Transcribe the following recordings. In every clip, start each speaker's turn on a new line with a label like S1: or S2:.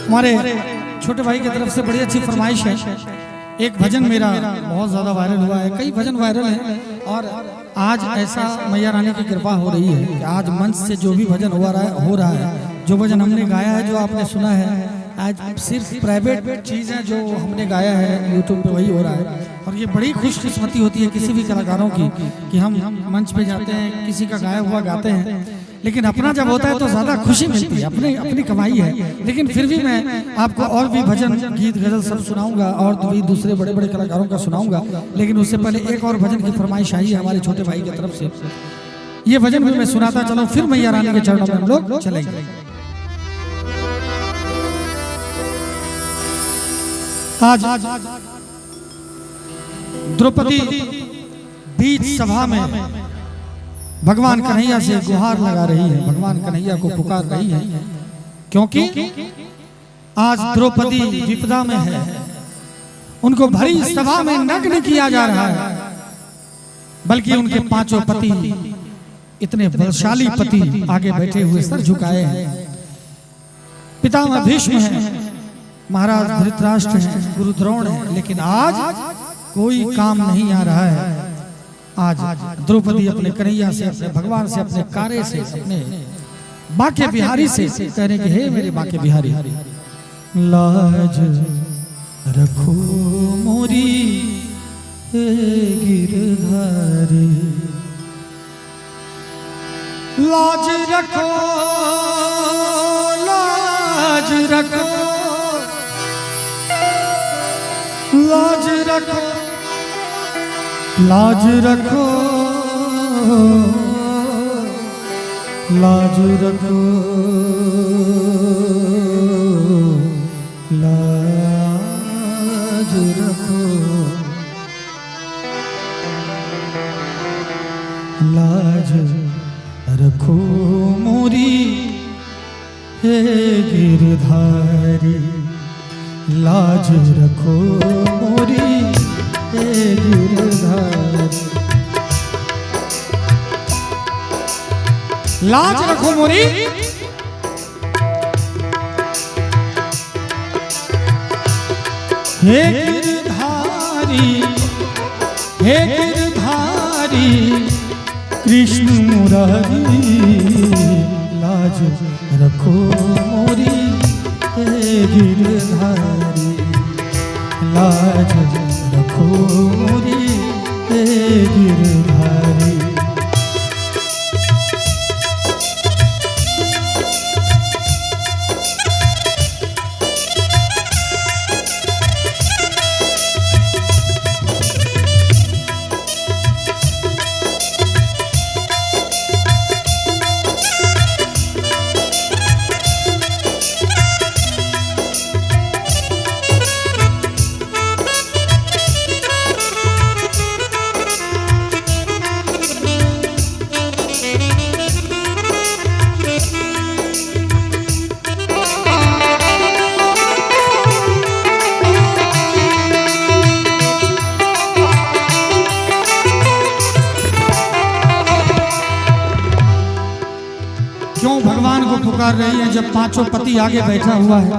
S1: हमारे छोटे भाई की तरफ से बड़ी अच्छी फरमाइश है। एक भजन मेरा बहुत ज्यादा वायरल हुआ है, कई भजन वायरल हैं, और आज ऐसा मैया रानी की कृपा हो रही है कि आज मंच से जो भी भजन हो रहा है, जो भजन हमने गाया है, जो आपने सुना है, आज सिर्फ प्राइवेट चीज़ है जो हमने गाया है यूट्यूब पे वही हो रहा है। और ये बड़ी खुशकिस्मती होती है किसी भी कलाकारों की कि हम मंच पे जाते हैं, किसी का गाया हुआ गाते हैं, लेकिन अपना जब होता है तो ज़्यादा खुशी मिलती है, अपनी कमाई है। लेकिन फिर भी मैं आपको और भी भजन गीत गजल सब सुनाऊंगा और भी दूसरे बड़े बड़े कलाकारों का सुनाऊंगा, लेकिन उससे पहले एक और भजन की फरमाइश आई है हमारे छोटे भाई की तरफ से। ये भजन भी मैं सुनाता चलो, फिर मैया रानी के चरणों में हम लोग चलेंगे। आज द्रौपदी बीच सभा में भगवान कन्हैया से गुहार लगा रही है, भगवान कन्हैया को पुकार रही है, क्योंकि आज द्रौपदी विपदा में है। उनको भरी सभा में नग्न किया जा रहा है, बल्कि उनके पांचों पति, इतने बलशाली पति आगे बैठे हुए सर झुकाए हैं। पितामह भीष्म हैं, महाराज धृतराष्ट्र हैं, गुरु द्रोण हैं, लेकिन आज कोई काम नहीं आ रहा है। आज द्रौपदी अपने कन्हैया से, अपने भगवान से, अपने कार्य से, अपने बाके बिहारी से कह रहे कि हे मेरे बाके बिहारी, लाज रखो मोरी गिरधारी, लाज रखो, लाज रखो, लाज रखो, लाज रखो, लाज रखो, लाज रखो, लाज रखो मोरी हे गिरधारी, लाज रखो मोरी हे गिरधारी, लाज रखो मोरी हे गिरधारी, हे गिरधारी कृष्ण मुरारी, लाज रखो मोरी हे गिरधारी, लाज रखो मोरी हे गिरधारी। क्यों भगवान को पुकार रही है जब पांचों पति आगे बैठा हुआ है?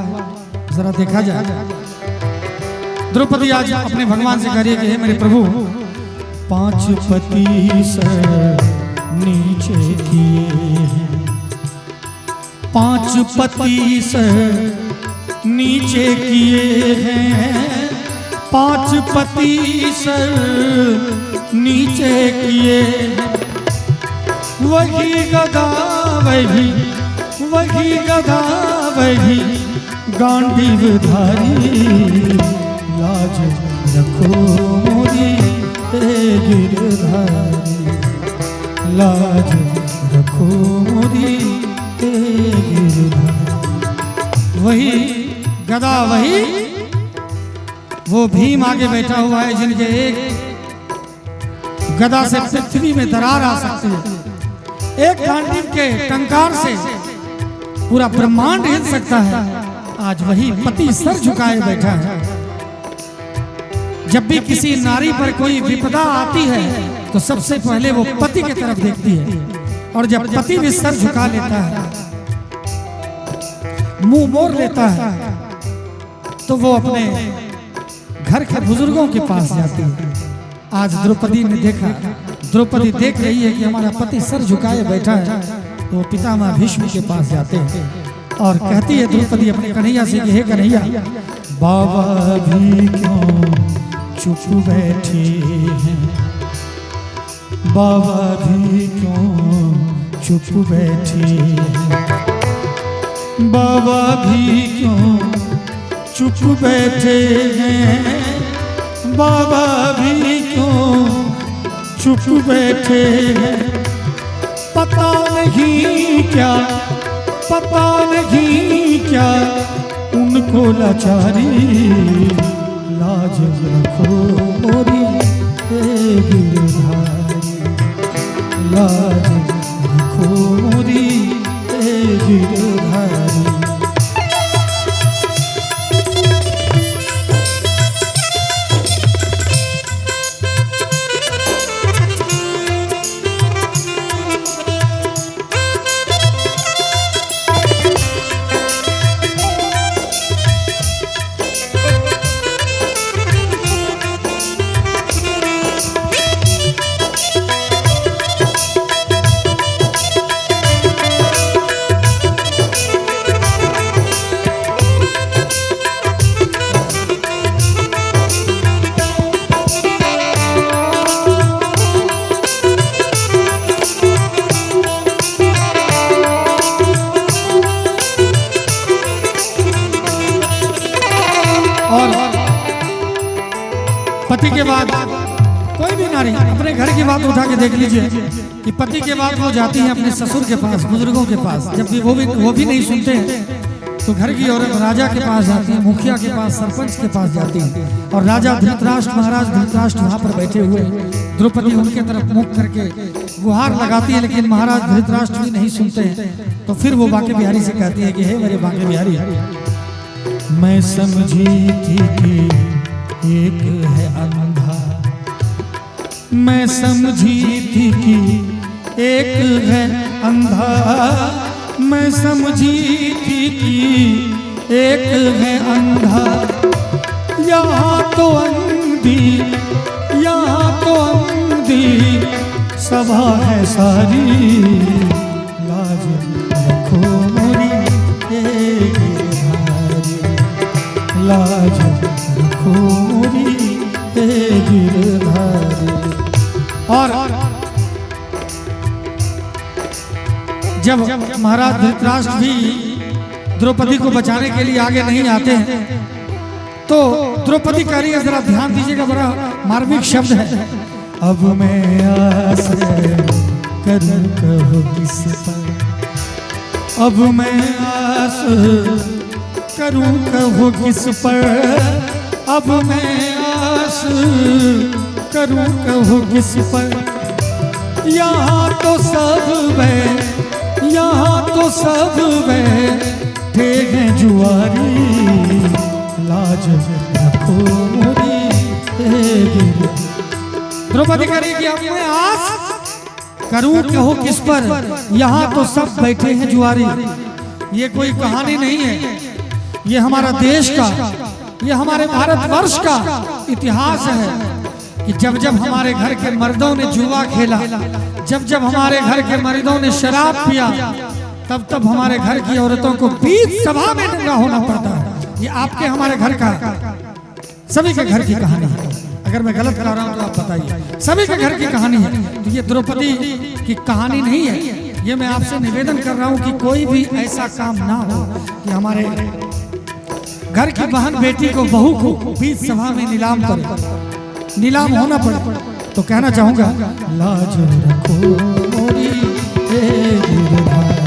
S1: जरा देखा जाए। द्रौपदी आज अपने भगवान से कह रही है कि हे मेरे प्रभु, पांच पति सर नीचे किए हैं, पांच पति सर नीचे किए हैं, पांच पति सर नीचे किए हैं, वही गदा वही, वही गदा वही गांडीव धारी, लाज रखो मोरी हे गिरधारी, लाज रखो मोरी हे गिरधारी। वही गदा वही, वो भीम आगे बैठा हुआ है जिनके एक गदा से पृथ्वी में दरार आ सकती है, एक गांडीव के टंकार से पूरा ब्रह्मांड हिल सकता है। आज वही पति सर झुकाए बैठा है। जब भी किसी नारी पर कोई विपदा आती है तो सबसे पहले वो पति की तरफ देखती है, और जब पति भी सर झुका लेता है, मुंह मोड़ लेता है, तो वो अपने घर के बुजुर्गों के पास जाती है। आज द्रौपदी ने देखा, द्रौपदी देख रही है कि हमारा पति सर झुकाए बैठा है, तो पितामह भीष्म के पास जाते हैं और कहती है द्रौपदी अपने कन्हैया से कि हे कन्हैया, बाबा भी क्यों चुप बैठे हैं, बाबा भी क्यों चुप बैठे हैं, बाबा भी क्यों चुप बैठे हैं, बाबा भी क्यों चुप बैठे हैं। पता नहीं क्या, पता नहीं क्या उनको लाचारी, लाज रखो मोरी गिरधारी, लाज रखो मोरी गिरधारी। पति के बाद कोई भी नारी अपने घर की बात उठा के देख लीजिए कि पति के बाद वो जाती है अपने ससुर के पास, बुजुर्गों के पास। जब भी वो भी नहीं सुनते हैं तो घर की औरत राजा के पास जाती है, मुखिया के पास, सरपंच के पास जाती है। और राजा धृतराष्ट्र, महाराज धृतराष्ट्र वहाँ पर बैठे हुए, द्रौपदी उनके तरफ मुख करके गुहार लगाती है, लेकिन महाराज धृतराष्ट्र भी नहीं सुनते हैं। तो फिर वो बांके बिहारी से कहती है कि हे मेरे बांके बिहारी, मैं समझी थी कि एक है अंधा, मैं समझी थी कि एक है अंधा, मैं समझी थी कि एक है अंधा। यहाँ तो अंधी, यहाँ तो अंधी सभा है सारी, लाज रखो मोरी गिरधारी, लाज रखो मोरी गिरधारी। और जब महाराज धृतराष्ट्र भी द्रौपदी को बचाने के लिए आगे नहीं आते हैं तो द्रौपदी कह रही है, जरा ध्यान दीजिएगा, बड़ा मार्मिक शब्द है। अब मैं आस करूं कहो किस पर, अब मैं आस करूं कहो किस पर, अब मैं आस करूं कहो किस पर। यहाँ तो सब वे, यहाँ तो सब बैठे हैं जुआरी, लाज रखो मोरी गिरधारी। द्रौपदी कह कि अब मैं आस करूं कहो किस पर, यहाँ तो सब बैठे हैं जुआरी। ये कोई कहानी नहीं है, ये हमारा देश का, ये हमारे भारतवर्ष का इतिहास है कि जब जब हमारे घर के मर्दों ने जुआ खेला, जब जब हमारे घर के मर्दों ने शराब पिया, तब तब हमारे घर की औरतों को बीच सभा में नंगा होना पड़ता है। ये आपके हमारे घर का, सभी के घर की कहानी है। अगर मैं गलत कह रहा हूँ तो आप बताइए, सभी के घर की कहानी है। तो ये द्रौपदी की कहानी नहीं है। ये मैं आपसे निवेदन कर रहा हूँ कि कोई भी ऐसा काम ना हो कि हमारे घर की बहन बेटी को, बहू को बीच सभा में नीलाम करे, नीलाम होना पड़े। तो कहना चाहूंगा, लाज रखो मोरी गिरधारी,